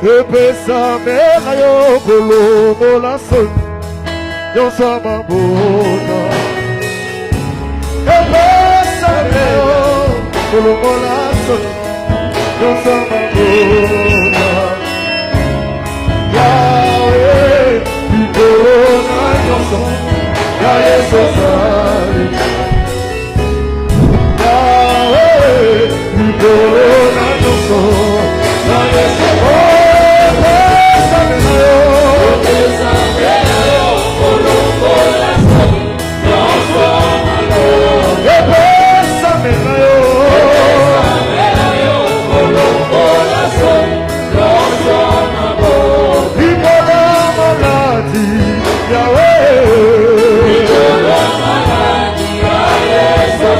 epesa mela yo kolongola soni nyonso mabota epesa mela yo kolongola soni nyonso mabota Yahweh ikolona nyonso ya Yesu sali Yahweh ikolona nyonso ya Yesu epesa mela yo kolongola soni nyonso mabota epesa mela yo kolongola soni nyonso mabota ikola maladi Yahweh ikola maladi ya Yesu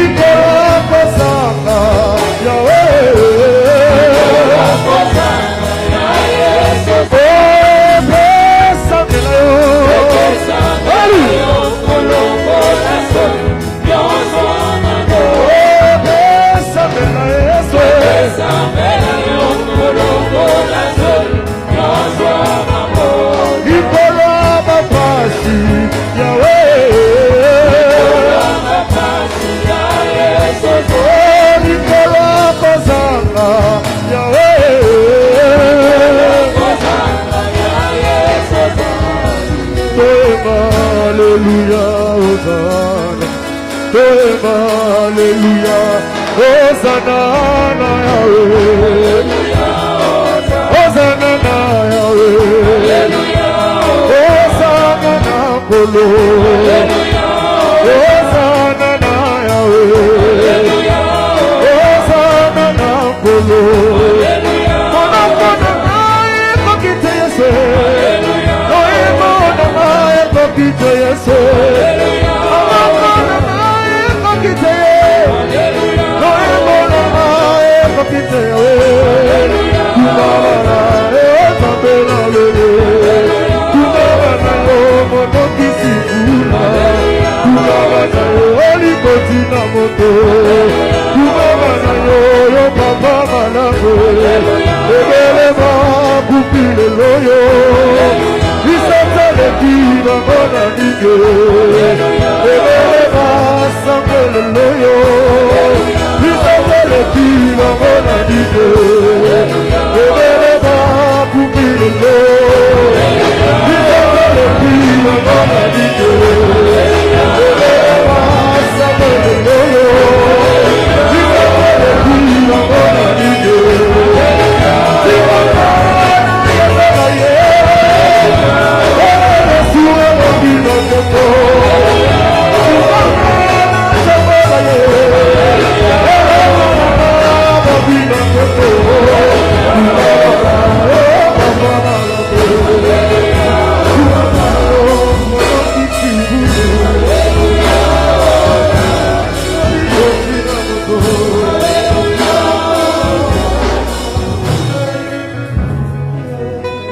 ikola kosanga Yahweh ikola kosanga ya Yesu epesa mela yo kolongola soni nyonso mabota epesa mela Yesu epesa mela yo kolongola soni nyonso mabota ikola mapasi Yahweh ikola mapasi ya Yesu ikola kosanga Yahweh kosanga ya Yesu Hallelujah, Hosanna. Hallelujah, Hosanna, Yahweh. Hosanna, Yahweh. Hosanna, Kolo. Hosanna, Yahweh. Hosanna, Kolo. Kito Yesu, amana nae kokite, noemona nae kokite, kumara nae tabela lele, kumara nae monokisi kuna, kumara nae olikoti na moto, kumara nae yo papa malako, ebele ma kupile loyo. Le viva con amiche, e voleva sangue loyo. Le viva con amiche, e voleva pupile loyo. Le viva con amiche, e voleva sangue loyo. Le viva con amiche.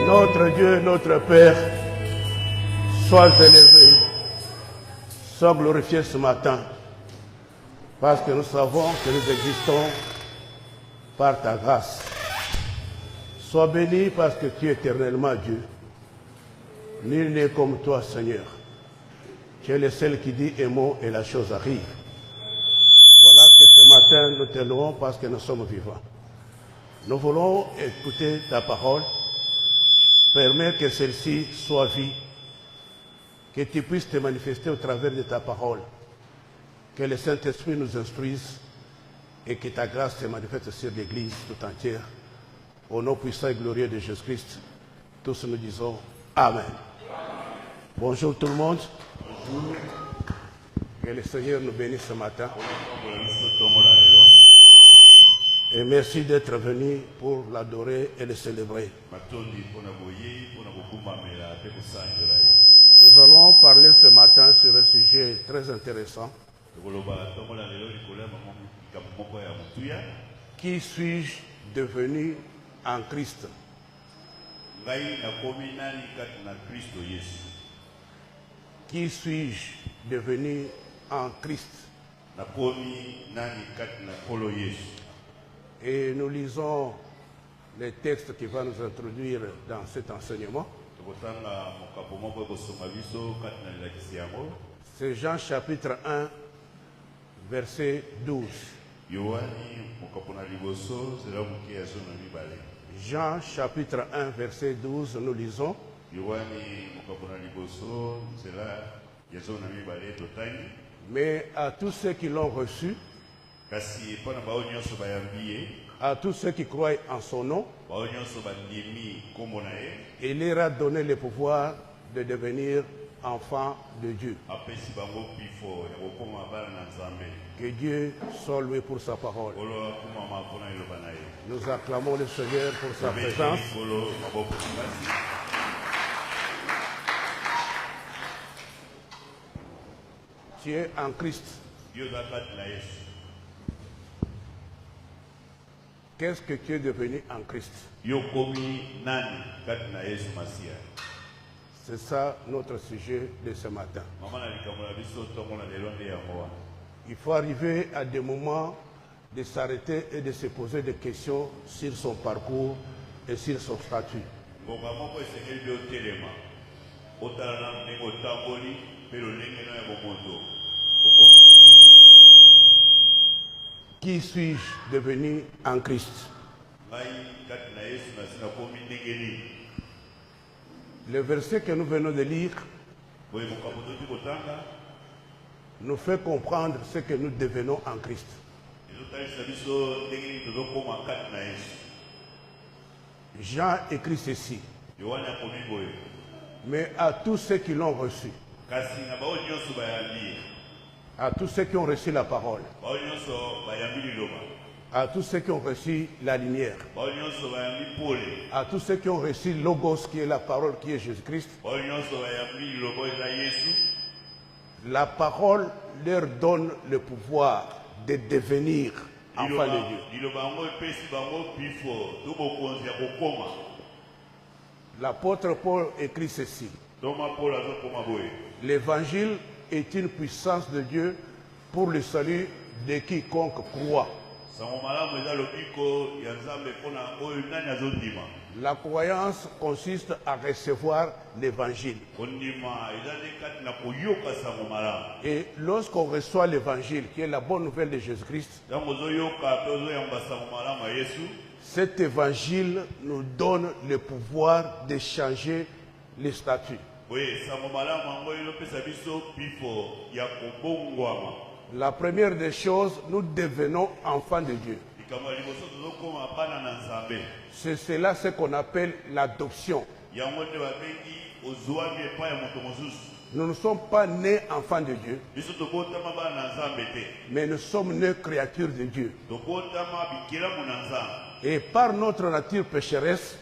Notre Dieu, notre Père, sois élevé, sois glorifié ce matin, parce que nous savons que nous existons par ta grâce. Sois béni parce que tu es éternellement Dieu. Nul n'est comme toi, Seigneur. Tu es le seul qui dit un mot et la chose arrive. Voilà que ce matin, nous te louons parce que nous sommes vivants. Nous voulons écouter ta parole. Permets que celle-ci soit vie, que tu puisses te manifester au travers de ta parole, que le Saint-Esprit nous instruise et que ta grâce se manifeste sur l'Église tout entière. Au nom puissant et glorieux de Jésus-Christ, tous nous disons Amen. Bonjour tout le monde. Bonjour. Que le Seigneur nous bénisse ce matin. Et merci d'être venu pour l'adorer et le célébrer. Nous allons parler ce matin sur un sujet très intéressant. Qui suis-je devenu en Christ? Qui suis-je devenu en Christ? Et nous lisons les textes qui vont nous introduire dans cet enseignement. C'est Jean chapitre 1, verset 12. Jean chapitre 1, verset 12, nous lisons. Mais à tous ceux qui l'ont reçu, à tous ceux qui croient en son nom, il leur a donné le pouvoir de devenir enfants de Dieu. Que Dieu soit loué pour sa parole. Nous acclamons le Seigneur pour sa présence. Tu es en Christ. Qu'est-ce que tu es devenu en Christ? C'est ça notre sujet de ce matin. Il faut arriver à des moments de s'arrêter et de se poser des questions sur son parcours et sur son statut. Qui suis-je devenu en Christ? Le verset que nous venons de lire nous fait comprendre ce que nous devenons en Christ. Jean écrit ceci. Mais à tous ceux qui l'ont reçu, à tous ceux qui ont reçu la parole, à tous ceux qui ont reçu la lumière, à tous ceux qui ont reçu Logos, qui est la parole, qui est Jésus-Christ, la parole leur donne le pouvoir de devenir enfants de Dieu. L'apôtre Paul écrit ceci. L'évangile est une puissance de Dieu pour le salut de quiconque croit. La croyance consiste à recevoir l'évangile. Et lorsqu'on reçoit l'évangile, qui est la bonne nouvelle de Jésus-Christ, cet évangile nous donne le pouvoir de changer les statuts. La première des choses, nous devenons enfants de Dieu. C'est cela ce qu'on appelle l'adoption. Nous ne sommes pas nés enfants de Dieu, mais nous sommes nés créatures de Dieu. Et par notre nature pécheresse,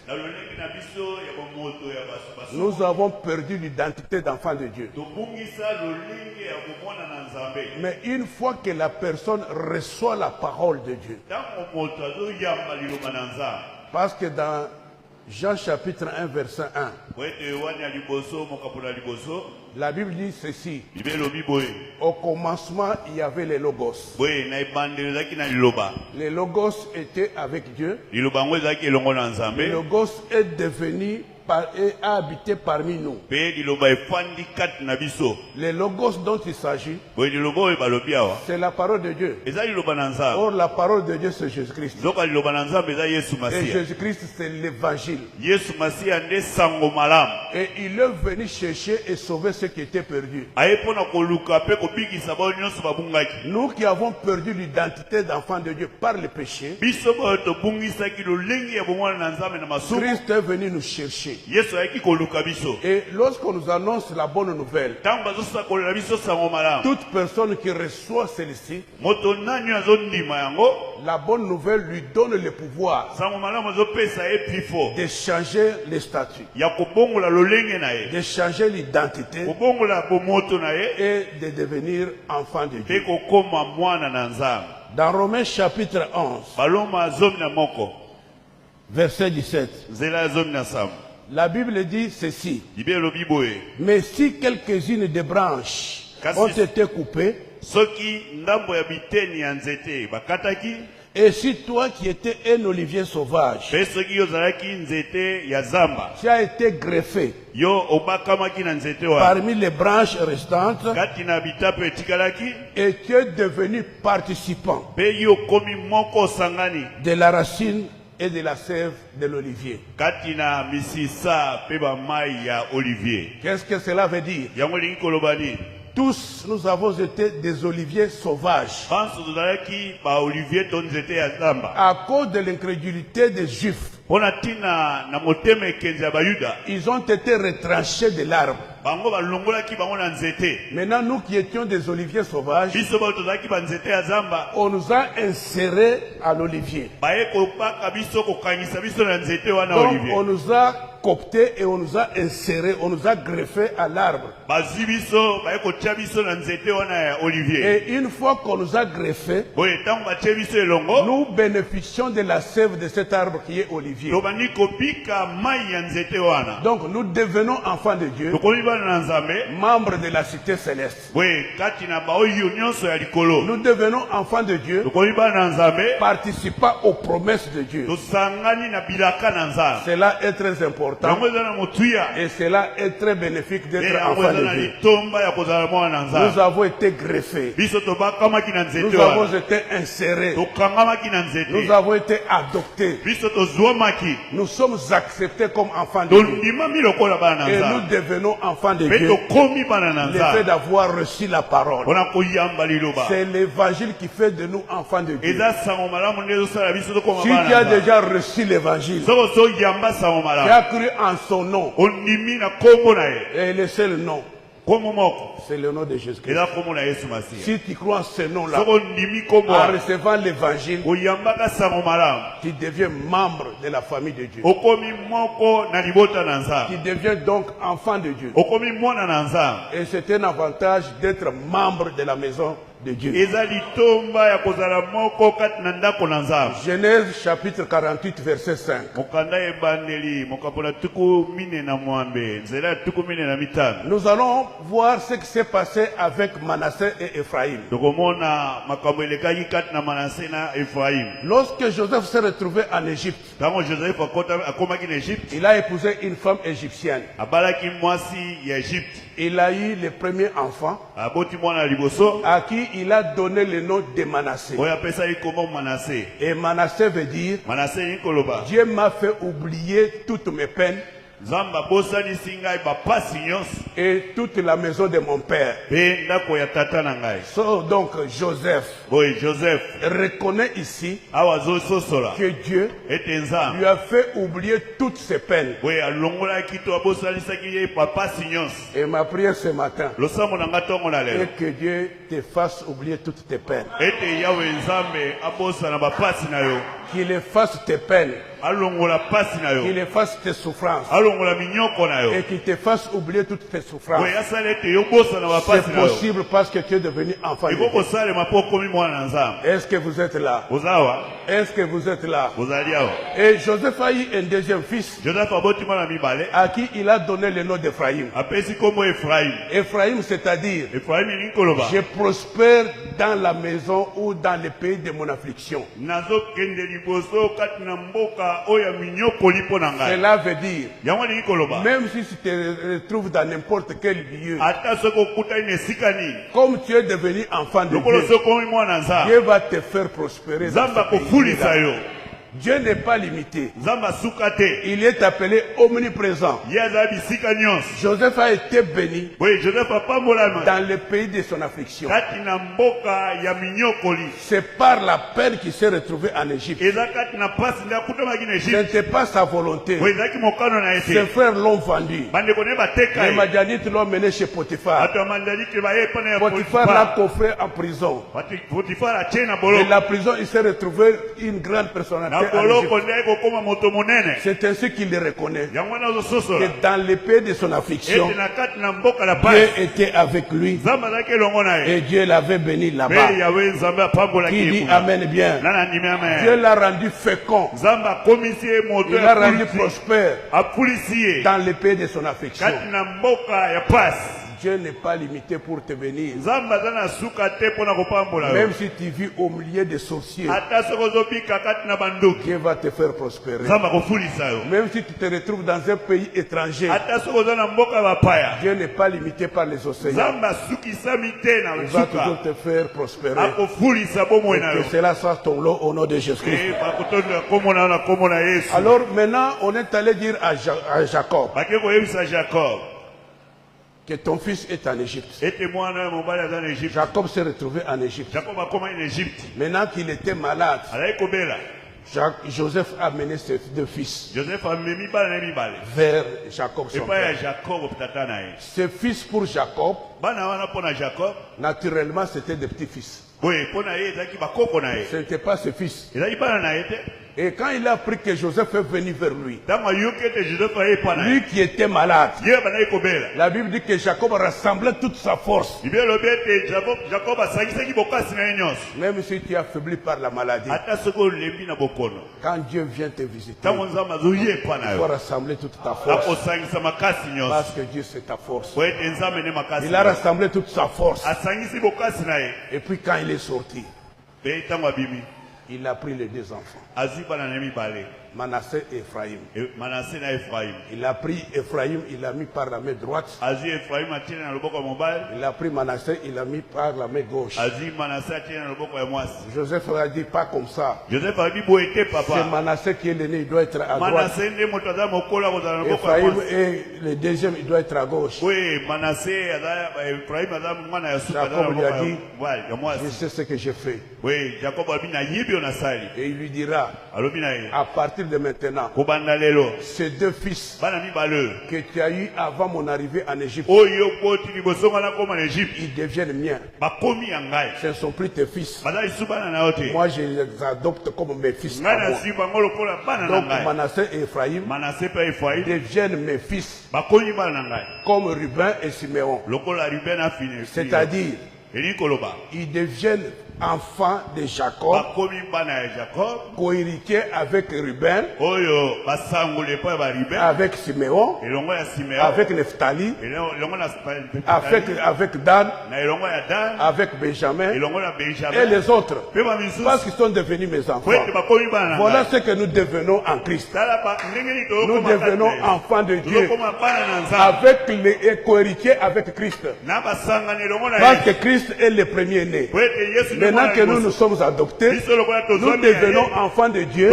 nous avons perdu l'identité d'enfant de Dieu. Mais une fois que la personne reçoit la parole de Dieu, parce que dans Jean chapitre 1 verset 1, la Bible dit ceci. Au commencement, il y avait les logos. Les logos étaient avec Dieu. Le logos est devenu et a habité parmi nous. Les logos dont il s'agit, c'est la parole de Dieu. Or, la parole de Dieu, c'est Jésus-Christ. Et Jésus-Christ, c'est l'évangile. Et il est venu chercher et sauver ceux qui étaient perdus. Nous qui avons perdu l'identité d'enfants de Dieu par le péché, Christ est venu nous chercher. Et lorsqu'on nous annonce la bonne nouvelle, toute personne qui reçoit celle-ci, la bonne nouvelle lui donne le pouvoir de changer les statuts, de changer l'identité et de devenir enfant de Dieu. Dans Romains chapitre 11, verset 17, la Bible dit ceci. Mais si quelques-unes des branches ont été coupées, Et si toi qui étais un olivier sauvage, tu as été greffé parmi les branches restantes et tu es devenu participant de la racine et de la sève de l'olivier. Qu'est-ce que cela veut dire? Tous nous avons été des oliviers sauvages à cause de l'incrédulité des Juifs. Ils ont été retranchés de l'arbre. Maintenant, nous qui étions des oliviers sauvages, on nous a insérés à l'olivier. Donc, on nous a cooptés et on nous a insérés, on nous a greffés à l'arbre. Et une fois qu'on nous a greffés, nous bénéficions de la sève de cet arbre qui est olivier. Donc nous devenons enfants de Dieu, membres de la cité céleste. Nous devenons enfants de Dieu, participants aux promesses de Dieu. Cela est très important et cela est très bénéfique d'être enfants de Dieu. Nous avons été greffés, nous avons été insérés, nous avons été adoptés, nous sommes acceptés comme enfants de Dieu et nous devenons enfants de Dieu. Le fait d'avoir reçu la parole, c'est l'évangile qui fait de nous enfants de Dieu. Si tu as déjà reçu l'évangile, tu as cru en son nom, et le seul nom, c'est le nom de Jésus-Christ. Si tu crois en ce nom-là, en recevant l'évangile, tu deviens membre de la famille de Dieu. Tu deviens donc enfant de Dieu. Et c'est un avantage d'être membre de la maison de Dieu. Genèse chapitre 48 verset 5. Nous allons voir ce qui s'est passé avec Manassé et Ephraïm. Lorsque Joseph s'est retrouvé en Égypte, il a épousé une femme égyptienne. Il a eu le premier enfant à qui il a donné le nom de Manassé. Et Manassé veut dire Dieu m'a fait oublier toutes mes peines et toute la maison de mon père. Donc Joseph reconnaît ici que Dieu lui a fait oublier toutes ses peines. Et ma prière ce matin est que Dieu te fasse oublier toutes tes peines, qu'il efface tes peines, qu'il efface tes souffrances et qu'il te fasse oublier toutes tes souffrances. C'est possible parce que tu es devenu enfant de Dieu. Est-ce que vous êtes là? Est-ce que vous êtes là? Et Joseph a eu un deuxième fils à qui il a donné le nom d'Ephraïm. Ephraïm, c'est-à-dire je prospère dans la maison ou dans le pays de mon affliction. Cela veut dire, même si tu te retrouves dans n'importe quel lieu, comme tu es devenu enfant de Dieu, Dieu va te faire prospérer dans ce pays. Dieu n'est pas limité. Il est appelé omniprésent. Joseph a été béni dans le pays de son affliction. C'est par la peine qu'il s'est retrouvé en Égypte. Ce n'était pas sa volonté. Ses frères l'ont vendu. Les Madianites l'ont mené chez Potiphar. Potiphar l'a coffré en prison. Et la prison, il s'est retrouvé une grande personnalité. C'est ainsi qu'il le reconnaît. Que dans le pays de son affliction, Dieu était avec lui. Et Dieu l'avait béni là-bas. Qui dit Amen bien. Dieu l'a rendu fécond. Il l'a rendu prospère dans le pays de son affliction. Dieu n'est pas limité pour te bénir. Même si tu vis au milieu des sorciers, Dieu va te faire prospérer. Même si tu te retrouves dans un pays étranger, Dieu n'est pas limité par les océans. Il va toujours te faire prospérer. Et que cela soit ton lot au nom de Jésus-Christ. Alors maintenant, on est allé dire à Jacob que ton fils est en Égypte. Jacob s'est retrouvé en Égypte. Maintenant qu'il était malade, Joseph a mené ses deux fils vers Jacob son père. Ses fils pour Jacob, naturellement c'était des petits-fils. Ce n'était pas ses fils. Et quand il a appris que Joseph est venu vers lui, lui qui était malade, la Bible dit que Jacob rassemblait toute sa force. Même si tu es affaibli par la maladie, quand Dieu vient te visiter, il faut rassembler toute ta force. Parce que Dieu c'est ta force. Il a rassemblé toute sa force. Et puis quand il est sorti, il a pris les deux enfants, Manassé et Ephraïm. Il a pris Ephraïm, il l'a mis par la main droite. Il a pris Manassé, il l'a mis par la main gauche. Joseph a dit pas comme ça. C'est Manassé qui est l'aîné, il doit être à droite. Ephraïm est le deuxième, il doit être à gauche. Jacob lui a dit, je sais ce que j'ai fait. Et il lui dira, à partir de maintenant, ces deux fils que tu as eu avant mon arrivée en Égypte, ils deviennent miens. Ce ne sont plus tes fils. Moi, je les adopte comme mes fils. Donc, Manassé et Ephraïm deviennent mes fils, comme Ruben et Siméon. C'est-à-dire, ils deviennent enfants de Jacob, co-héritiers avec Ruben, avec Siméon, avec Nephtali, avec Dan, avec Benjamin et les autres, parce qu'ils sont devenus mes enfants. Voilà ce que nous devenons en Christ. Nous devenons enfants de Dieu avec les co-héritiers avec Christ, parce que Christ est le premier-né. Maintenant que nous sommes adoptés, nous devenons enfants de Dieu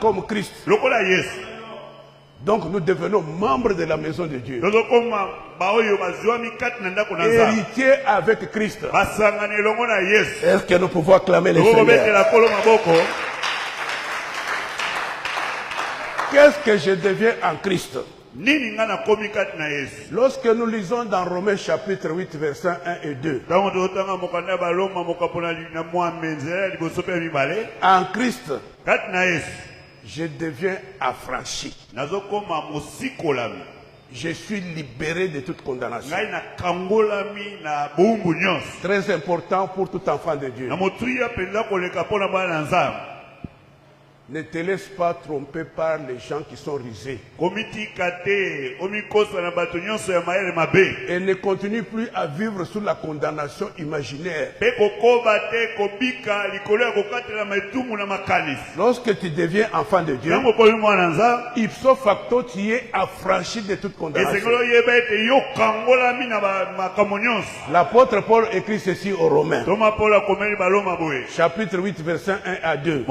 comme Christ. Donc nous devenons membres de la maison de Dieu. Héritiers avec Christ. Est-ce que nous pouvons acclamer les Seigneurs? Qu'est-ce que je deviens en Christ? Lorsque nous lisons dans Romains chapitre 8 versets 1 et 2, en Christ, je deviens affranchi. Je suis libéré de toute condamnation. Très important pour tout enfant de Dieu. Ne te laisse pas tromper par les gens qui sont rusés. Et ne continue plus à vivre sous la condamnation imaginaire. Lorsque tu deviens enfant de Dieu, ipso facto, tu es affranchi de toute condamnation. L'apôtre Paul écrit ceci aux Romains. Chapitre 8, verset 1 à 2.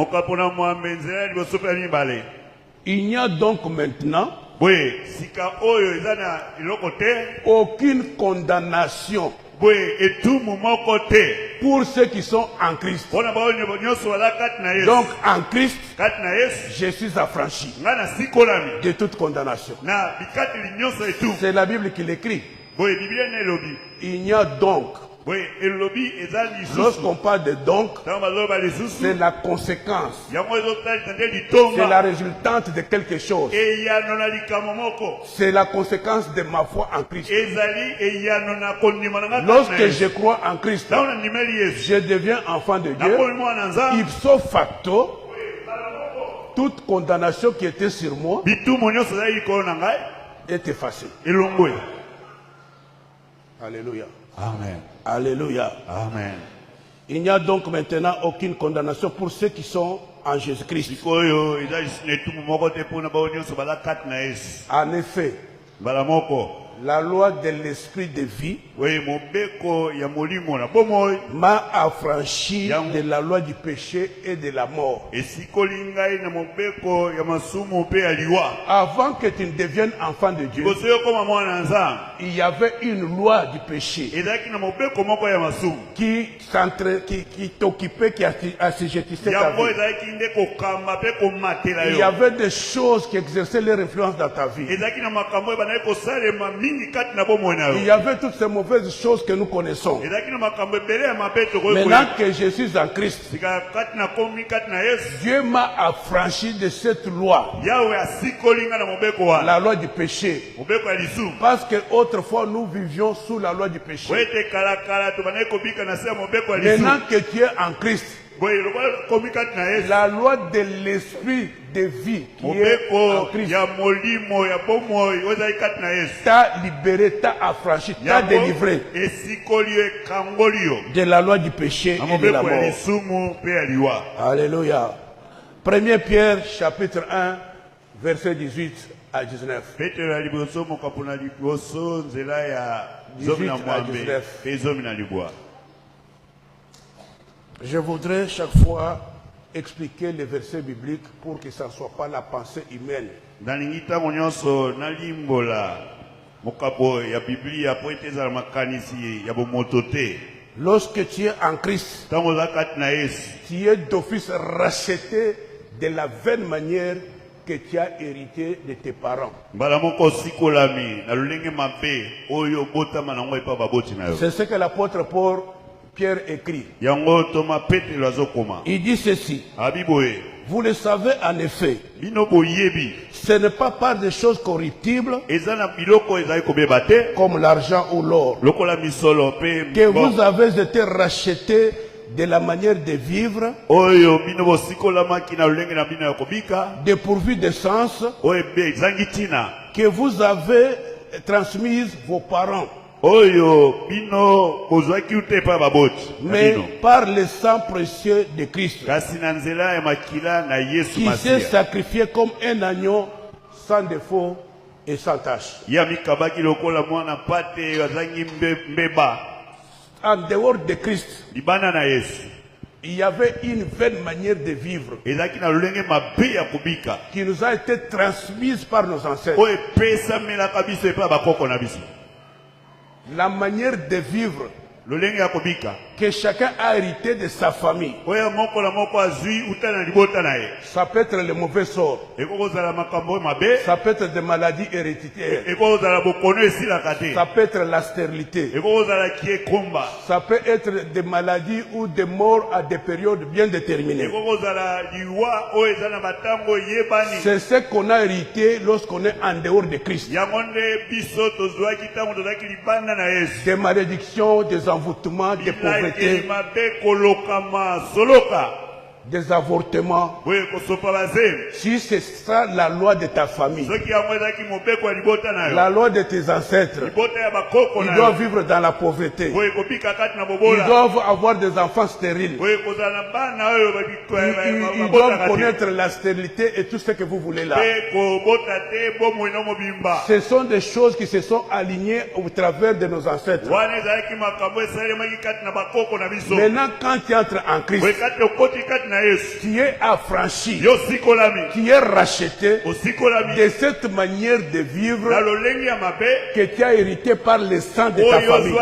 Il n'y a donc maintenant aucune condamnation pour ceux qui sont en Christ. Donc en Christ, je suis affranchi de toute condamnation. C'est la Bible qui l'écrit. Il n'y a donc. Lorsqu'on parle de donc, c'est la conséquence. C'est la résultante de quelque chose. C'est la conséquence de ma foi en Christ. Lorsque je crois en Christ, je deviens enfant de Dieu. Ipso facto, toute condamnation qui était sur moi est effacée. Alléluia. Amen. Alléluia. Amen. Il n'y a donc maintenant aucune condamnation pour ceux qui sont en Jésus-Christ. En effet, la loi de l'esprit de vie m'a affranchi de la loi du péché et de la mort. Avant que tu ne deviennes enfant de Dieu, il y avait une loi du péché qui t'occupait, qui assujettissait ta vie. Il y avait des choses qui exerçaient leur influence dans ta vie. Il y avait toutes ces mauvaises choses que nous connaissons. Maintenant que je suis en Christ, Dieu m'a affranchi de cette loi, la loi du péché. Parce que autrefois nous vivions sous la loi du péché. Maintenant que tu es en Christ, la loi de l'esprit de vie qui est en Christ t'a libéré, t'a affranchi, t'a délivré de la loi du péché et de la mort. Alléluia. 1 Pierre chapitre 1 verset 18 à 19. 18 à 19. Je voudrais chaque fois expliquer les versets bibliques pour que ça ne soit pas la pensée humaine. Lorsque tu es en Christ, tu es d'office racheté de la vaine manière que tu as hérité de tes parents. C'est ce que l'apôtre Pierre écrit. Il dit ceci. Vous le savez en effet. Ce n'est pas par des choses corruptibles comme l'argent ou l'or que vous avez été rachetés de la manière de vivre dépourvu de sens que vous avez transmise vos parents. Mais par le sang précieux de Christ, qui s'est sacrifié comme un agneau sans défaut et sans tache. En dehors de Christ, il y avait une vaine manière de vivre qui nous a été transmise par nos ancêtres. La manière de vivre que chacun a hérité de sa famille. Ça peut être le mauvais sort. Ça peut être des maladies héréditaires. Ça peut être la stérilité. Ça peut être des maladies ou des morts à des périodes bien déterminées. C'est ce qu'on a hérité lorsqu'on est en dehors de Christ. Des malédictions, des envoûtements, des pauvretés, des avortements. Si c'est ça la loi de ta famille, la loi de tes ancêtres, ils doivent vivre dans la pauvreté. Ils doivent avoir des enfants stériles. Ils doivent connaître la stérilité et tout ce que vous voulez là. Ce sont des choses qui se sont alignées au travers de nos ancêtres. Maintenant, quand tu entres en Christ, qui est affranchi, qui est racheté de cette manière de vivre que tu as hérité par le sang de ta famille.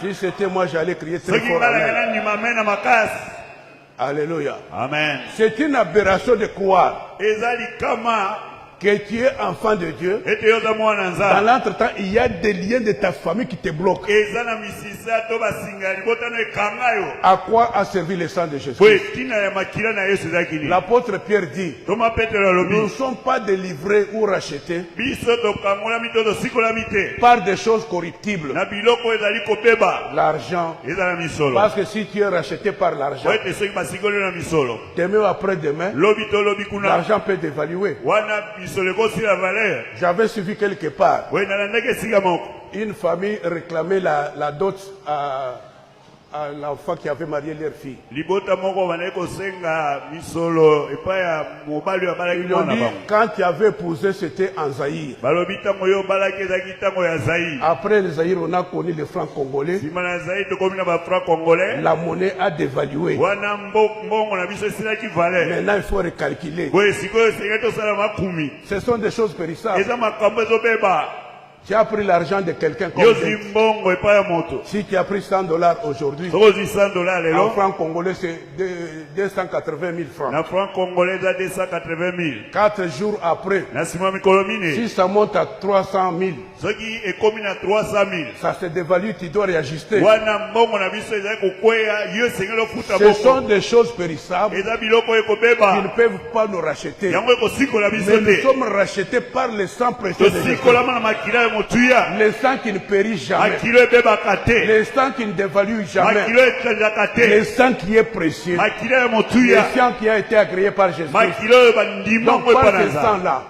Si c'était moi, j'allais crier très fort. Amen. Alléluia. Amen. C'est une aberration de croire que tu es enfant de Dieu. Dans l'entretemps, il y a des liens de ta famille qui te bloquent. À quoi a servi le sang de Jésus? L'apôtre Pierre dit, nous ne sommes pas délivrés ou rachetés par des choses corruptibles. L'argent. Parce que si tu es racheté par l'argent, demain ou après-demain, l'argent peut t'évaluer. J'avais suivi quelque part une famille réclamait la dot à l'enfant qui avait marié leur fille. Ils lui ont dit, quand tu avais épousé, c'était en Zaïre. Après les Zaïre, on a connu les francs congolais. La monnaie a dévalué. Maintenant, il faut recalculer. Ce sont des choses périssables. Tu as pris l'argent de quelqu'un comme si tu as pris $100 aujourd'hui, en francs congolais, c'est 280 000 francs. 4 jours après, si ça monte à 300 000, ça se dévalue, tu dois réajuster. Ce sont des choses périssables qui ne peuvent pas nous racheter. Mais nous sommes rachetés par le sang précieux de Jésus. Le sang qui ne périt jamais. Le sang qui ne dévalue jamais. Le sang qui est précieux. Le sang qui a été agréé par Jésus. Donc par ce sang-là,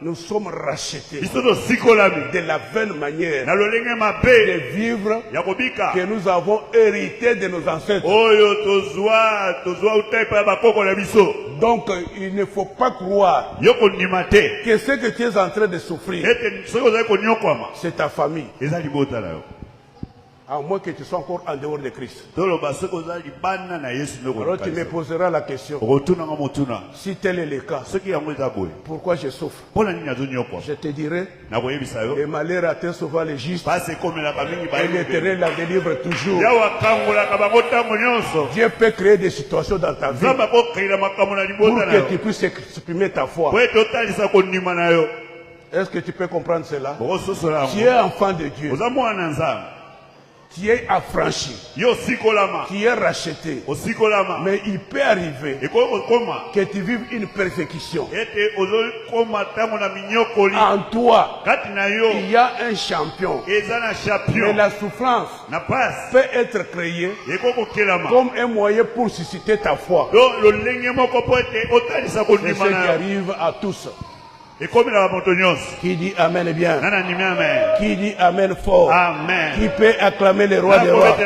nous sommes rachetés de la vaine manière de vivre que nous avons hérité de nos ancêtres. Donc il ne faut pas croire que ce que tu es en train de souffrir, c'est ta famille. À moins que tu sois encore en dehors de Christ. Alors tu me poseras la question. Si tel est le cas, pourquoi je souffre? Je te dirai, le malheur atteint souvent les justes, et l'Éternel la délivre toujours. Dieu peut créer des situations dans ta vie pour que tu puisses exprimer ta foi. Est-ce que tu peux comprendre cela? Tu es enfant de Dieu. Tu es affranchi, tu es racheté, mais il peut arriver que tu vives une persécution. En toi, il y a un champion, mais la souffrance peut être créée comme un moyen pour susciter ta foi. C'est ce qui arrive à tous. Qui dit Amen bien? Qui dit Amen fort? Amen. Qui peut acclamer le roi des rois?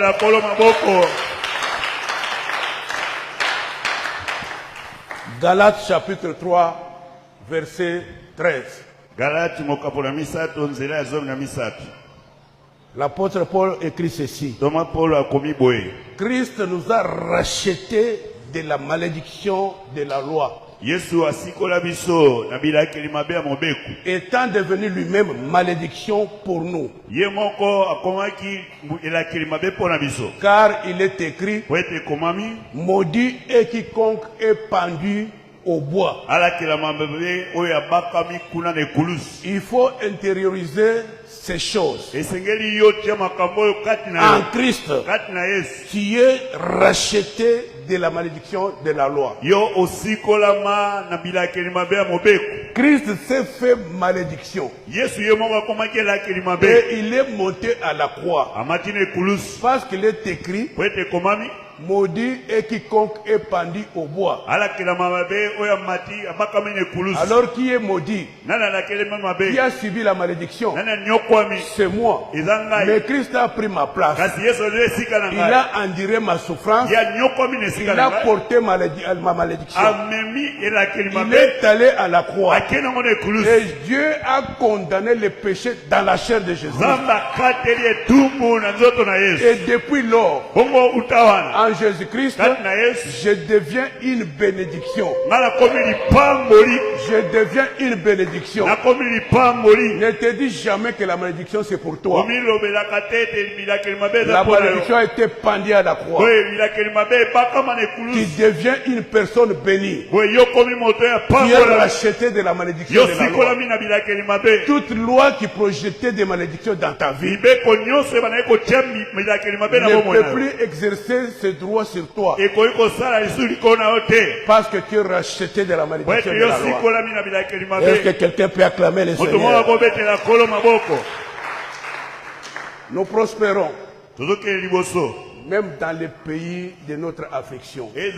Galates chapitre 3, verset 13. L'apôtre Paul écrit ceci. Christ nous a rachetés de la malédiction de la loi, étant devenu lui-même malédiction pour nous. Car il est écrit, maudit est quiconque est pendu au bois. Il faut intérioriser ces choses. En Christ, tu es racheté de la malédiction de la loi. Christ s'est fait malédiction. Et il est monté à la croix. Parce qu'il est écrit, maudit est quiconque est pendu au bois. Alors qui est maudit? Qui a subi la malédiction? C'est moi. Mais Christ a pris ma place. Il a enduré ma souffrance. Il a porté ma malédiction. Il est allé à la croix. Et Dieu a condamné les péchés dans la chair de Jésus. Et depuis lors, en Jésus-Christ, je deviens une bénédiction. Je deviens une bénédiction. Ne te dis jamais que la malédiction c'est pour toi. La malédiction a été pendue à la croix. Tu deviens une personne bénie. Tu es racheté de la malédiction de la loi. Toute loi qui projetait des malédictions dans ta vie ne peut plus exercer ce droit sur toi. Parce que tu es racheté de la malédiction de la loi. Est-ce que quelqu'un peut acclamer le Seigneur? Nous prospérons même dans les pays de notre affliction. Laisse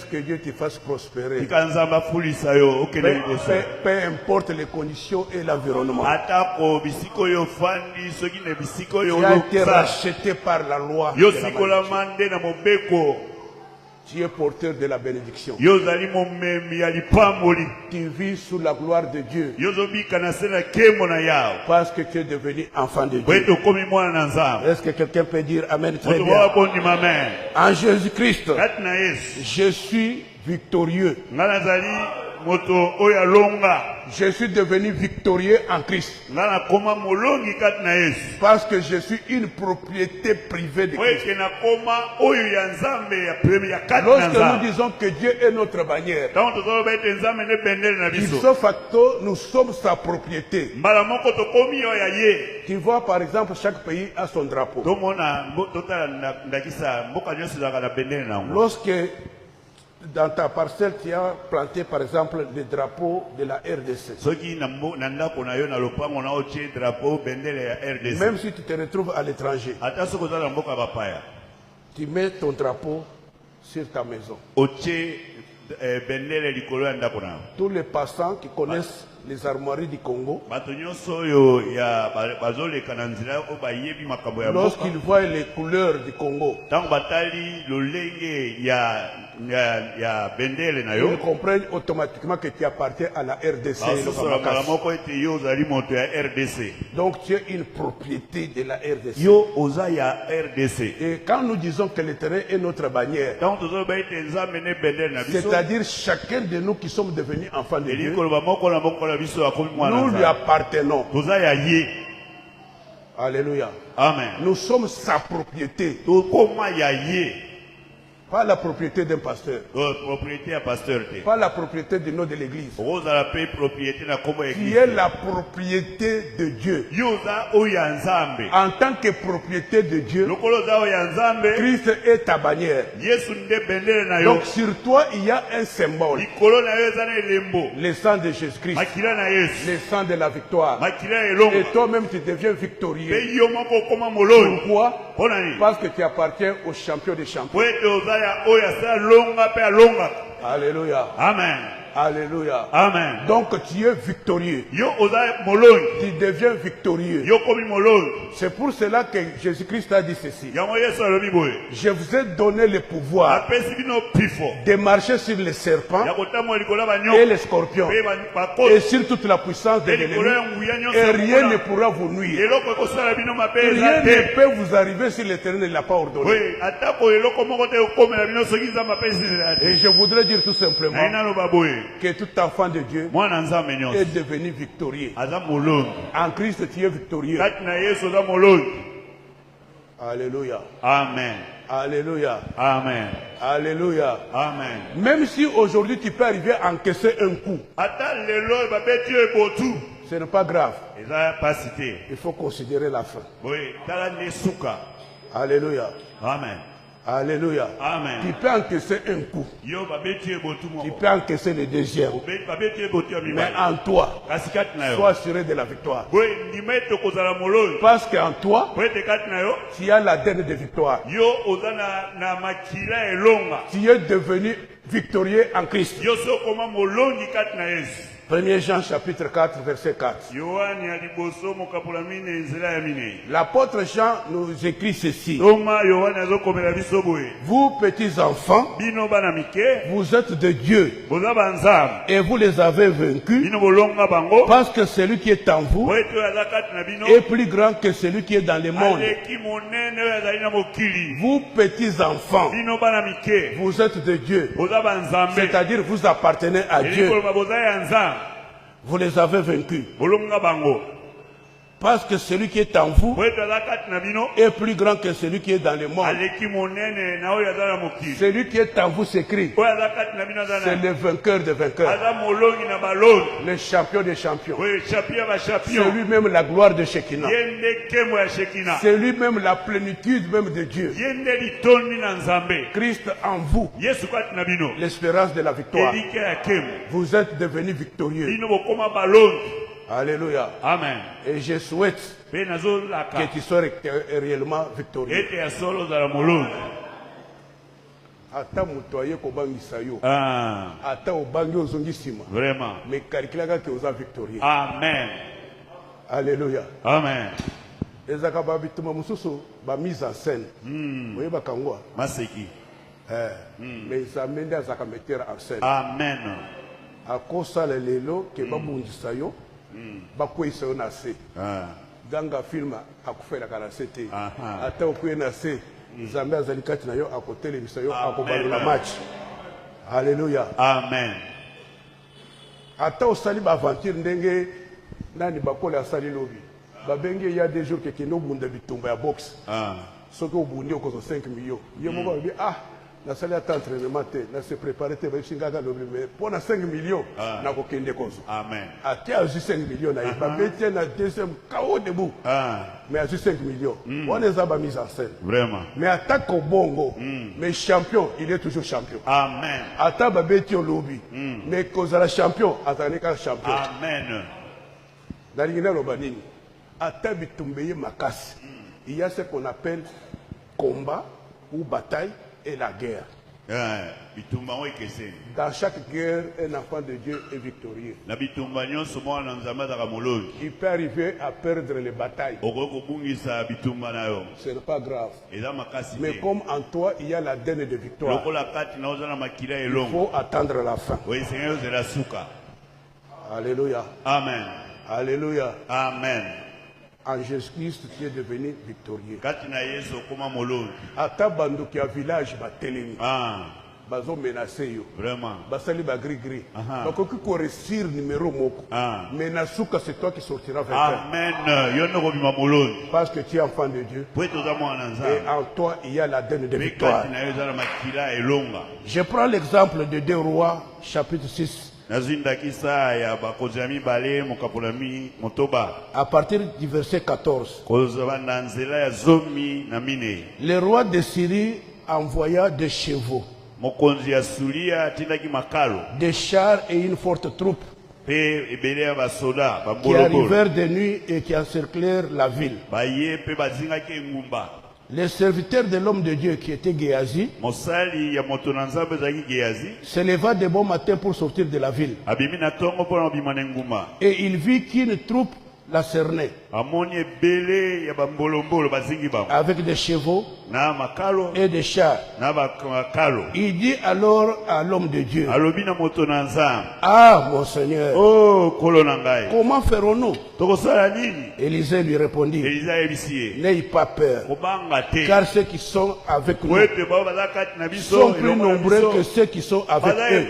que Dieu te fasse prospérer. Peu importe les conditions et l'environnement. Tu as été racheté par la loi. Tu es porteur de la bénédiction. Tu vis sous la gloire de Dieu. Parce que tu es devenu enfant de Dieu. Est-ce que quelqu'un peut dire Amen très bien? En Jésus-Christ, je suis victorieux. Je suis devenu victorieux en Christ. Parce que je suis une propriété privée de Christ. Lorsque nous disons que Dieu est notre bannière, ipso facto, nous sommes sa propriété. Tu vois, par exemple, chaque pays a son drapeau. Lorsque dans ta parcelle, tu as planté par exemple le drapeau de la RDC. Même si tu te retrouves à l'étranger, tu mets ton drapeau sur ta maison. Tous les passants qui connaissent les armoiries du Congo, lorsqu'ils voient les couleurs du Congo, ils comprennent automatiquement que tu appartiens à la RDC. Donc tu es une propriété de la RDC. Et quand nous disons que le terrain est notre bannière, c'est-à-dire chacun de nous qui sommes devenus enfants de Dieu, nous lui appartenons. Alléluia. Amen. Nous sommes sa propriété. Pas la propriété d'un pasteur. Pas la propriété de nous de l'église. Qui est la propriété de Dieu. En tant que propriété de Dieu, Christ est ta bannière. Donc sur toi, il y a un symbole. Le sang de Jésus-Christ. Le sang de la victoire. Et toi-même, tu deviens victorieux. Pourquoi? Parce que tu appartiens au champion des champions. Alléluia. Amen. Alléluia. Amen. Donc tu es victorieux. Tu deviens victorieux. C'est pour cela que Jésus-Christ a dit ceci. Je vous ai donné le pouvoir de marcher sur les serpents et les scorpions et sur toute la puissance de l'ennemi. Et rien ne pourra vous nuire. Rien ne peut vous arriver si l'Éternel ne l'a pas ordonné. Et je voudrais dire tout simplement que tout enfant de Dieu est devenu victorieux. En Christ, tu es victorieux. Alléluia. Amen. Alléluia. Amen. Alléluia. Amen. Même si aujourd'hui tu peux arriver à encaisser un coup, ce n'est pas grave. Il faut considérer la fin. Alléluia. Amen. Alléluia. Amen. Tu peux encaisser un coup. Tu peux encaisser le deuxième. Mais en toi, sois assuré de la victoire. Parce qu'en toi, tu as l'ADN de victoire. Tu es devenu victorieux en Christ. 1 Jean chapitre 4 verset 4. L'apôtre Jean nous écrit ceci. Vous petits enfants, vous êtes de Dieu et vous les avez vaincus parce que celui qui est en vous est plus grand que celui qui est dans le monde. Vous petits enfants, vous êtes de Dieu, c'est-à-dire vous appartenez à Dieu. Vous les avez vaincus. Parce que celui qui est en vous est plus grand que celui qui est dans le monde. Celui qui est en vous s'écrit. C'est le vainqueur des vainqueurs. Le champion des champions. C'est lui-même la gloire de Shekinah. C'est lui-même la plénitude même de Dieu. Christ en vous. L'espérance de la victoire. Vous êtes devenus victorieux. Alléluia. Amen. Et je souhaite que tu sois réellement victorieux. Ata mutoye ko bangisa yo. Ata obangi ozongisima. Vraiment. Mais calculaka que oza victorieux. Amen. Alléluia. Amen. Ezaka babituma mususu ba mise en scène. Oye bakangwa. Maseki. Mais ça mende azaka metteur en scène. Amen. Akosa le lelo ke babundisa yo. Bakwisa yo na se. Ganga film akufela kana sete. Ata okuye na se. Nzambe azali kati na yo akotelebisa yo akobalula match. Alléluia. Amen. Ata osali ba aventure ndenge nani bakola asali lobi. Babenge il y a des jours que kino bunda bitumba ya box. Soki obundi okozo 5 millions. Ye moko bi na sali ata entraînement te na se préparer te ba singaka lobi mais pour na 5 millions na ko kende kozo. Amen. Ati a 5 millions na ba bete na deuxième KO debout. Mais à 5 millions. On est à la mise en scène. Vraiment. Mais attaque au bongo. Mais champion, il est toujours champion. Amen. Attaque à Betty au lobby. Mais cause à la champion, attendez qu'un champion. Amen. Dans l'Iguinée Lobanini, attaque Bitumbeye Makas. Il y a ce qu'on appelle combat ou bataille et la guerre. Dans chaque guerre, un enfant de Dieu est victorieux. Il peut arriver à perdre les batailles. Ce n'est pas grave. Mais comme en toi, il y a l'ADN de victoire, il faut attendre la fin. Alléluia. Amen. Alléluia. Amen. En Jésus-Christ, tu es devenu victorieux. Ata banduki ya village batelemi. Bazo menacé yo. Vraiment. Basali ba gris gris. Bakoki ko réussir numéro moko. Mais nasuka c'est toi qui sortira vainqueur. Amen. Parce que tu es enfant de Dieu. Et en toi il y a l'ADN de victoire. Je prends l'exemple de 2 Rois chapitre 6. À partir du verset 14. Le roi de Syrie envoya des chevaux, des chars et une forte troupe qui arrivèrent de nuit et qui encerclèrent la ville. Les serviteurs de l'homme de Dieu qui était Géasi se leva de bon matin pour sortir de la ville. Et il vit qu'une troupe la cernait avec des chevaux et des chars. Il dit alors à l'homme de Dieu: ah mon Seigneur, comment ferons-nous? Élisée lui répondit: n'ayez pas peur, car ceux qui sont avec nous sont plus nombreux que ceux qui sont avec eux.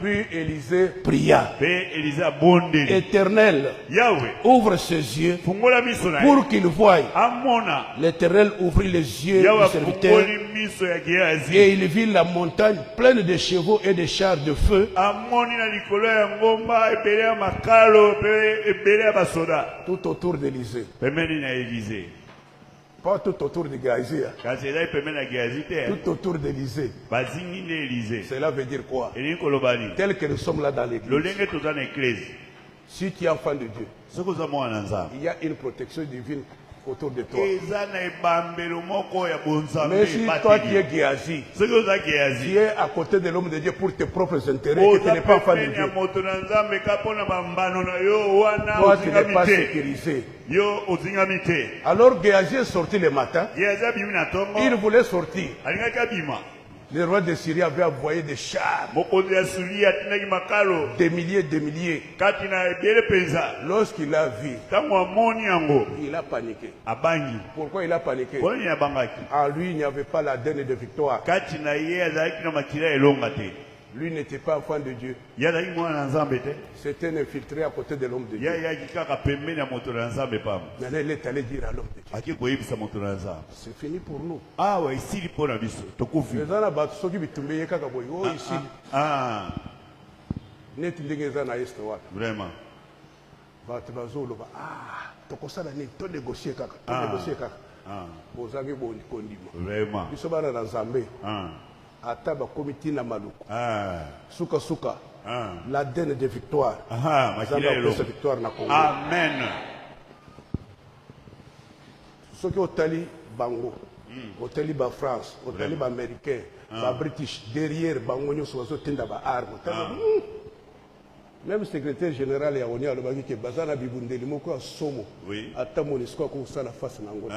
Puis Élisée pria: Éternel, ouvre ses yeux pour qu'il voie. L'Éternel ouvrit les yeux du serviteur et il vit la montagne pleine de chevaux et de chars de feu tout autour d'Élisée. Pas tout autour de Géasi. Tout autour d'Élisée. Cela veut dire quoi? Tel que nous sommes là dans l'église. Si tu es enfant de Dieu, il y a une protection divine autour de toi. Mais si toi tu es Géasi, tu es à côté de l'homme de Dieu pour tes propres intérêts et tu n'es pas enfant de Dieu, toi tu n'es pas sécurisé. Alors Géasi est sorti le matin, il voulait sortir. Le roi de Syrie avait envoyé des chars, des milliers. Lorsqu'il a vu, il a paniqué. Pourquoi il a paniqué? En lui, il n'y avait pas l'ADN de victoire. Lui n'était pas enfant de Dieu. C'était un infiltré à côté de l'homme de Dieu. Maintenant, il est allé dire à l'homme de Dieu: c'est fini pour nous. Vraiment. Vraiment. Ataba comité na maluku. Ah. Suka suka. Ah. L'Aden de victoire. Ah, victoire na Congo. Amen. Ce qui otali bango. Otali ba France, otali ba américain, ba British derrière bango nyo so tinda ba arme. Même secrétaire général ya onia le baki ke bazana bibundeli moko somo. Oui. Ata monisco ko sala face na ngoto.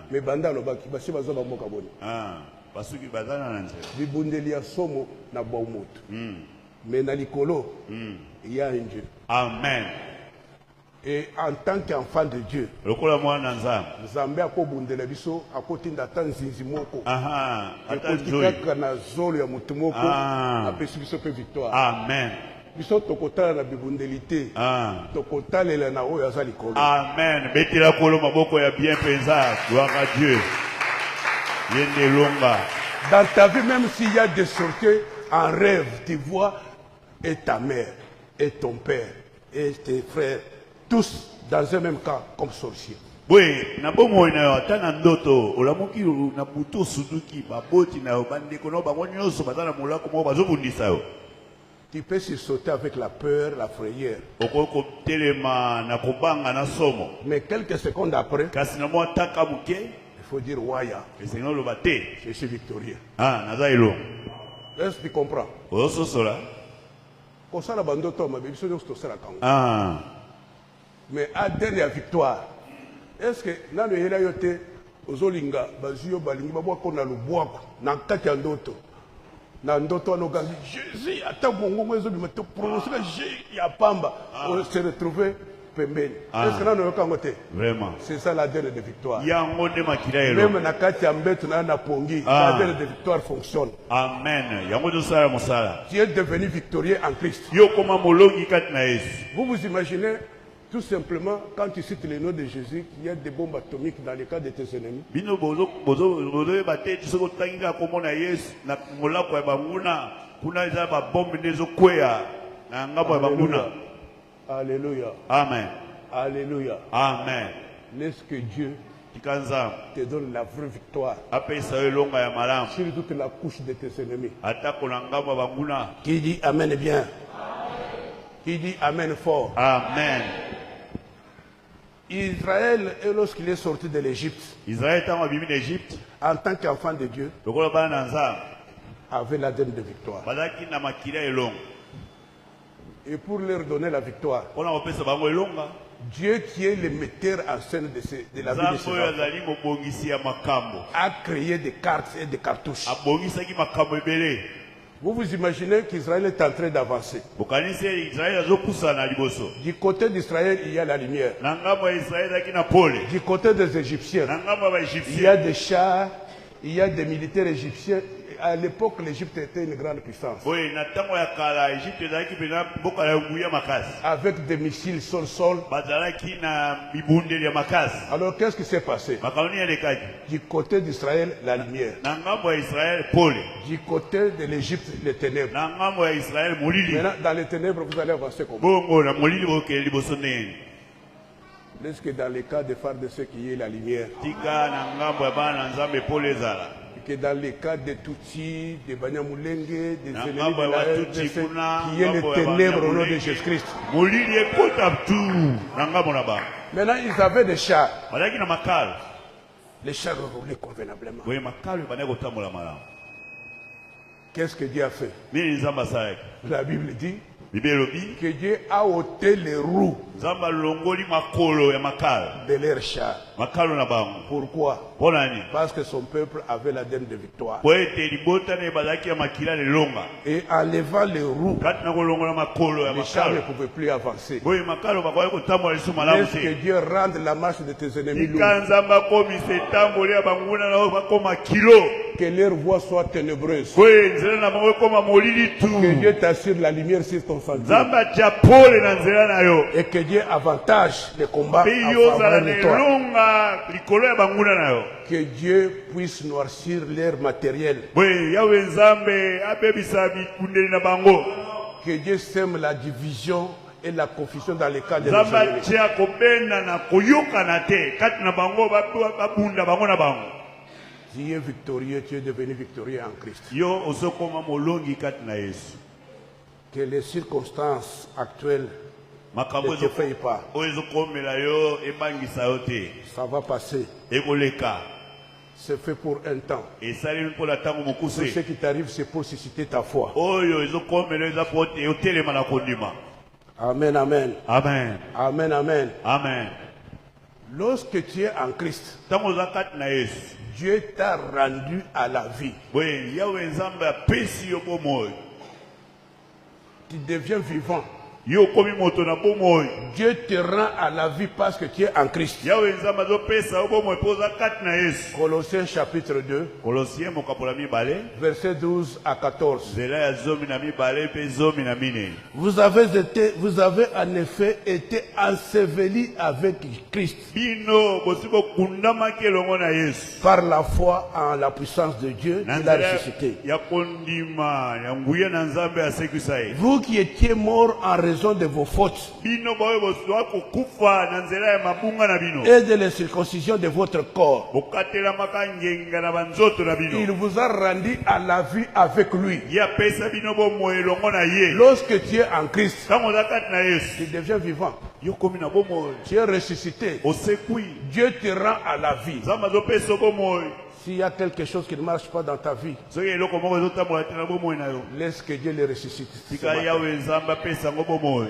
Mais banda lo baki basi bazo ba mboka boni. Basuki bazana na nzela. Bibundeli ya somo na baumutu. Mais na likolo, il y a un Dieu. Amen. Et en tant qu'enfant de Dieu, Nzambe akobundela biso akotinda ta nzinzi moko. Ekotika na zolo ya mutu moko apesi biso pe victoire. Amen. Biso tokotala na bibundelité. Tokotalela na oyo aza likolo. Amen. Betila kolo maboko ya bien pensa. Gloire à Dieu. Yende longa. Dans ta vie, même s'il y a des sorties en rêve, tu vois et ta mère, et ton père, et tes frères, tous dans un même cas comme sorciers. Oui, na bomo na tana ndoto olamuki na buto suduki baboti na bande kono bango nyoso batana mulako mo bazobundisa yo. Tu peux se sauter avec la peur, la frayeur. Okoko telema na kobanga na somo. Mais quelques secondes après, kasi na mo taka muke, il faut dire waya. le Seigneur le baté. Je suis victorieux. Nazailo. Est-ce que tu comprends? Oso sola. Comme ça la bande to ma biso yo to sala kango. Mais à dernière victoire. Est-ce que nano yela yote ozolinga bazio balingi babwa kona lubwako na kati ya ndoto. Na ndoto anogangi Jésus ata bongo ezo bima to prononcer Jésus ya pamba on se retrouver pembeni. Est-ce que nano yokango te? Vraiment. C'est ça la dernière de victoire. Yango de makila elo. Même na kati ya mbeto na pongi, la dernière de victoire fonctionne. Amen. Yango de sala mosala. Tu es devenu victorieux en Christ. Yo koma molongi kat na Yesu. Vous vous imaginez tout simplement, quand tu cites le nom de Jésus, qu'il y a des bombes atomiques dans le cas de tes ennemis. Bino bozo bate tisoko tangira komona Yesu na molako ya banguna kuna za ba bombe ndezo kwea na ngabo ya banguna. Alléluia. Amen. Alléluia. Amen. Laisse que Dieu Tikanza te donne la vraie victoire apesa elonga ya malamu sur toute la couche de tes ennemis. atako na ngabo ya banguna. Qui dit Amen bien? Qui dit Amen fort? Amen. Israël, lorsqu'il est sorti de l'Égypte, Israël est en d'Égypte, en tant qu'enfant de Dieu, avait la donne de victoire. Et pour leur donner la victoire, Dieu qui est le metteur en scène de la vie de ses enfants, a créé des cartes et des cartouches. Vous vous imaginez qu'Israël est en train d'avancer. Du côté d'Israël, il y a la lumière. Du côté des Égyptiens, il y a des chars, il y a des militaires égyptiens. À l'époque, l'Égypte était une grande puissance. Avec des missiles sol-sol. Alors, qu'est-ce qui s'est passé? Du côté d'Israël, la lumière. Du côté de l'Égypte, les ténèbres. Maintenant, dans les ténèbres, vous allez avancer comment? Est-ce que dans les cas de phare de ceux qui y ait la lumière? Que dans les cas de Tutsi, de Banyamulenge, des ennemis de la RDC, qui y ait les ténèbres au nom de Jésus-Christ. Maintenant, ils avaient des chars. Les chars roulaient convenablement. Qu'est-ce que Dieu a fait? La Bible dit que Dieu a ôté les roues de leurs chars. Pourquoi? Parce que son peuple avait la dème de victoire. Et en levant les roues, les chars ne pouvaient plus avancer. Laisse que Dieu rende la marche de tes ennemis lourde. Que leur voix soit ténébreuse. Que Dieu t'assure la lumière sur ton sentier. Et que Dieu avantage les combats en faveur de toi. Que Dieu puisse noircir leur matériel. Que Dieu sème la division et la confusion dans les cas de nos ennemis. Tu es victorieux, tu es devenu victorieux en Christ. Yo osokoma molongi kati na Yesu. Que les circonstances actuelles Makambo ne te payent pas. ezokomela yo ebangisa yo te. Ça va passer. Ekoleka. C'est fait pour un temps. Esali mpola tango Tout mokuse. ce qui t'arrive, c'est pour susciter ta foi. Oyo ezokomela eza po otelema na kondima. Amen, amen. Amen. Amen, amen. Amen. Lorsque tu es en Christ, Tango oza kati na Yesu. Dieu t'a rendu à la vie. Oui, Yahweh Nzambe apesi yo bomoi. Tu deviens vivant. Yo komi moto na bomoi. Dieu te rend à la vie parce que tu es en Christ. Yahweh Nzambe azopesa yo bomoi po oza kati na Yesu. Colossiens chapitre 2, Colossiens mokapola mibale. versets 12 à 14. Nzela ya zomi na mibale pe zomi na mine. Vous avez en effet été ensevelis avec Christ Bino bosi bokundamaki elongo na Yesu. par la foi en la puissance de Dieu qui l'a ressuscité. Ya kondima ya nguya na Nzambe asekisa ye. Vous qui étiez morts en raison de vos fautes Bino boyo boswa kokufa na nzela ya mabunga na bino. et de la circoncision de votre corps, Bokatelamaka ngenga na banzoto na bino. il vous a rendu à la vie avec lui. Ya pesa bino bomoi elongo na ye. Lorsque tu es en Christ, Tango oza kati na Yesu. tu deviens vivant. Yo komi na bomoi. Tu es ressuscité. Osekui. Dieu te rend à la vie. Nzambe azopesa bomoi. S'il y a quelque chose qui ne marche pas dans ta vie, Soki eloko moko ezotambola te na bomoi na yo. laisse que Dieu le ressuscite. ce Tika matin. Yahweh Nzambe apesa yango bomoi.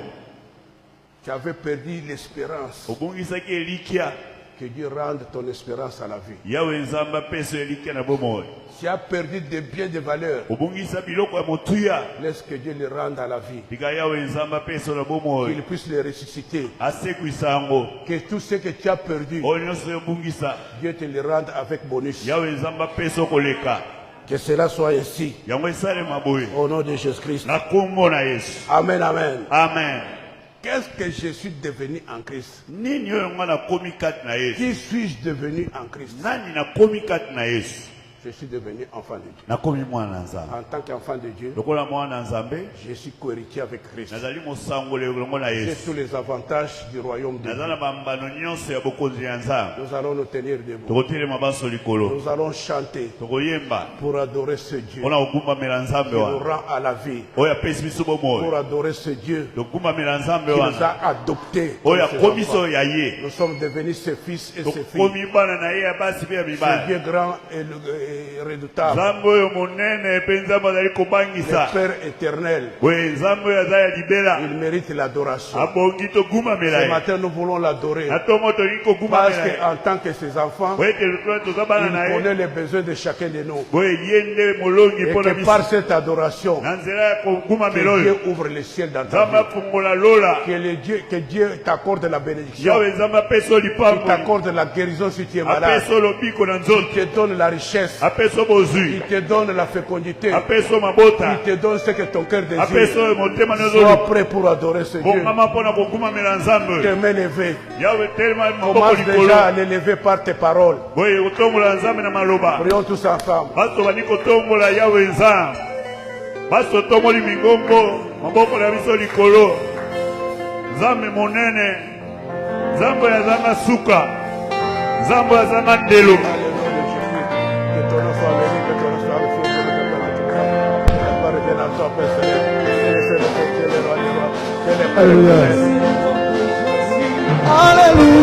Tu avais perdu l'espérance. Obongisaki elikia. Que Dieu rende ton espérance à la vie. Yahweh Nzambe apesa elikia na bomoi. Tu as perdu des biens de valeur. Obongisa biloko ya motuya. Laisse que Dieu le rende à la vie. Tika Yahweh Nzambe apesa na bomoi. Qu'il puisse le ressusciter. Asekwisa yango. Que tout ce que tu as perdu, Oyo nyonso yobongisa. Dieu te le rende avec bonus. Yahweh Nzambe apesa koleka. Que cela soit ainsi. Yango esalema boye. Au nom de Jésus-Christ. Na kombo na Yesu. Amen, amen. Amen. Qu'est-ce que je suis devenu en Christ? Nini oyo nga nakomi kati na Yesu? Qui suis-je devenu en Christ? Nani nakomi kati na Yesu? Je suis devenu enfant de Dieu. Nakomi mwana na Nzambe. En tant qu'enfant de Dieu, Lokola mwana na Nzambe, je suis cohéritier avec Christ. nazali mosangoli elongo na J'ai Yesu. tous les avantages du royaume de Naza Dieu. na bambano nyonso ya bokonzi ya Nzambe. Nous allons nous tenir debout. Tokotelema baso likolo. Nous allons chanter Tokoyemba pour adorer ce Dieu mpona kogumbamela Nzambe qui nous wana. rend à la vie. Oyo apesi biso Pour bomoi. adorer ce Dieu Togumbamela Nzambe qui nous wana. a adoptés. comme Oyo ses akomi enfants. so ya ye. Nous sommes devenus ses fils et ses filles. Tokomi bana na ye ya basi pe ya Ce mibali. Dieu grand et redoutable. Nzambe oyo monene pe Nzambe azali Le kobangisa. Père éternel. We Nzambe oyo aza ya libela. Il mérite l'adoration. Abongi togumbamela Ce ye. matin, nous voulons l'adorer. Na tongo tolingi Parce kogumbamela ye. qu'en tant que ses enfants, Po ete toza bana na il ye. connaît les besoins de chacun de nous. Boye ye nde molongi Et mpona que biso. par cette adoration, Na nzela ya kogumamela que Dieu oyo. ouvre le ciel dans ta Nzambe vie. afungola lola. Que Dieu t'accorde la bénédiction. Yahweh Nzambe apesa Il lipango. t'accorde la guérison si tu es malade. Apesa lobiko na Il nzoto. te donne la richesse. Apesa bozwi. Il te donne la fécondité. Apesa mabota. Il te donne ce que ton cœur désire. Apesa oyo motema Sois nyonso. prêt pour adorer ce Dieu. Bongama mpona kogumamela Nzambe. Tes mains levées. Yahweh telema maboko Commence likolo. déjà à l'élever par tes paroles. Boye kotongola Nzambe na maloba. Prions tous ensemble. Baso bani kotongola Yahweh Nzambe. Baso tomoli mingongo. Maboko na biso likolo. Nzambe monene. Nzambe yazanga suka. Nzambe yazanga ndelo. Alléluia, Jésus. Que ton nom soit béni, que ton nom soit glorifié, que ton nom soit glorifié. Que la gloire revienne à toi, Père Céleste. Que les saints respectent les rois des rois. Que les pères Alléluia.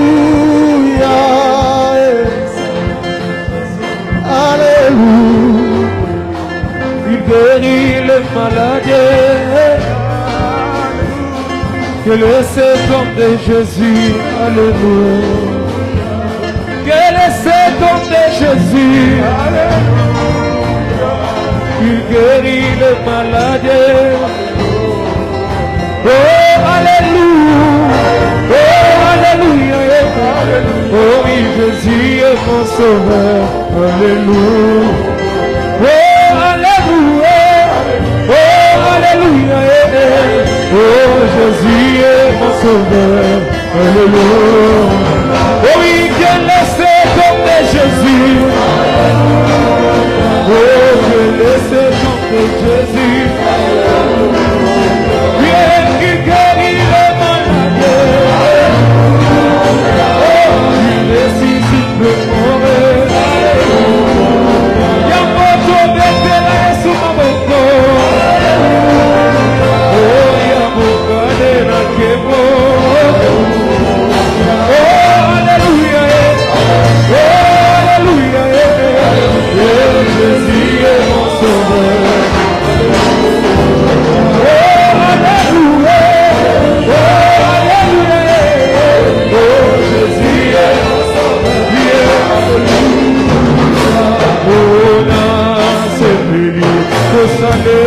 Alléluia. Il guérit les malades. Que le Seigneur de Jésus. Alléluia. Que le Seigneur de Jésus. Alléluia. Il guérit les malades. Oh, alléluia. Oh, alléluia. Oh, oui, Jésus est mon sauveur. Alléluia. Oh, alléluia. Oh, alléluia. Oh, Jésus est mon sauveur. Alléluia. Oh, oui, que laissez comme de Jésus. Oh, que laissez comme de Jésus. Bien qu'il guérit les malades. Oh, il ressuscite le mort. Oh,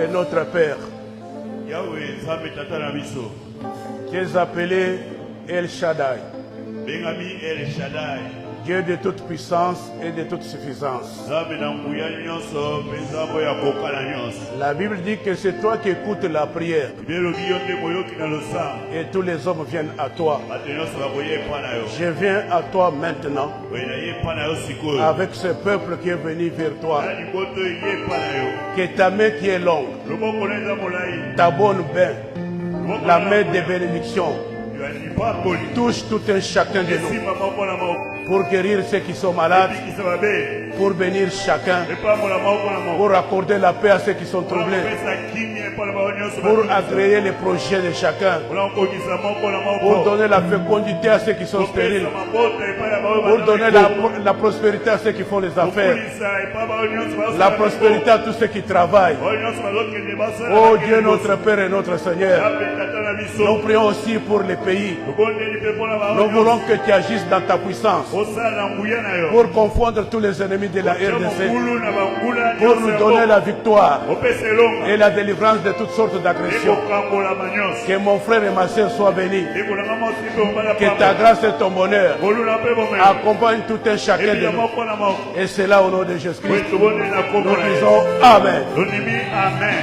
et notre Père. Yahweh Nzambe tata na biso. Tu es appelé El Shaddai, Bengami El Shaddai. Dieu de toute puissance et de toute suffisance. Nzambe na nguya nyonso pe nzambo ya kokala nyonso. La Bible dit que c'est toi qui écoutes la prière Bibelobi yo nde boyoki na losambo. et tous les hommes viennent à toi. Bato nyonso bakoye epa na yo. Je viens à toi maintenant Boye na ye epa na yo sikoyo. avec ce peuple qui est venu vers toi. Na liboto ye epa na yo. Que ta main qui est longue, Loboko na eza molai. ta bonne main, Loboko la na main yo. de bénédiction, Yo alipa poli. touche tout un chacun de nous Esimba moko na moko. pour guérir ceux qui sont malades, Ebikisa babe. pour bénir chacun, Epambola moko na moko. pour accorder la paix à ceux qui sont troublés, Kopesa kimia epa na bao nyonso pour bato. agréer les projets de chacun, Ola kokisa moko na moko. pour donner la fécondité à ceux qui sont stériles, Kopesa mabota epa ya bao pour bana donner mikoko. la prospérité à ceux qui font les affaires, Kokulisa epa bao nyonso bazosala la prospérité à tous ceux qui travaillent. bao nyonso bazokende basala Oh bakende Dieu, liboso. notre Père et notre Seigneur, Yabe tata na biso. nous prions aussi pour les pays. Tokondeli mpe mpona bao Nous nyonso. voulons que tu agisses dans ta puissance Osala na nguya na yo. pour confondre tous les ennemis de la Tia RDC, mokulu na bangula pour nyonso nous ya donner moko. la victoire Opesa elonga. et la délivrance de toutes sortes d'agressions. Ekokambolama nyonso. Que mon frère et ma sœur soient bénis. Ekolanga mwasi mpe mobala Que pamba. ta grâce et ton bonheur Kolula mpe bomema. accompagnent tout un chacun de Ebila nous. moko na moko. Et c'est là au nom de Jésus-Christ. Oyo toboneli na kombo Nous na Yesu. disons Amen. Tondimi amen.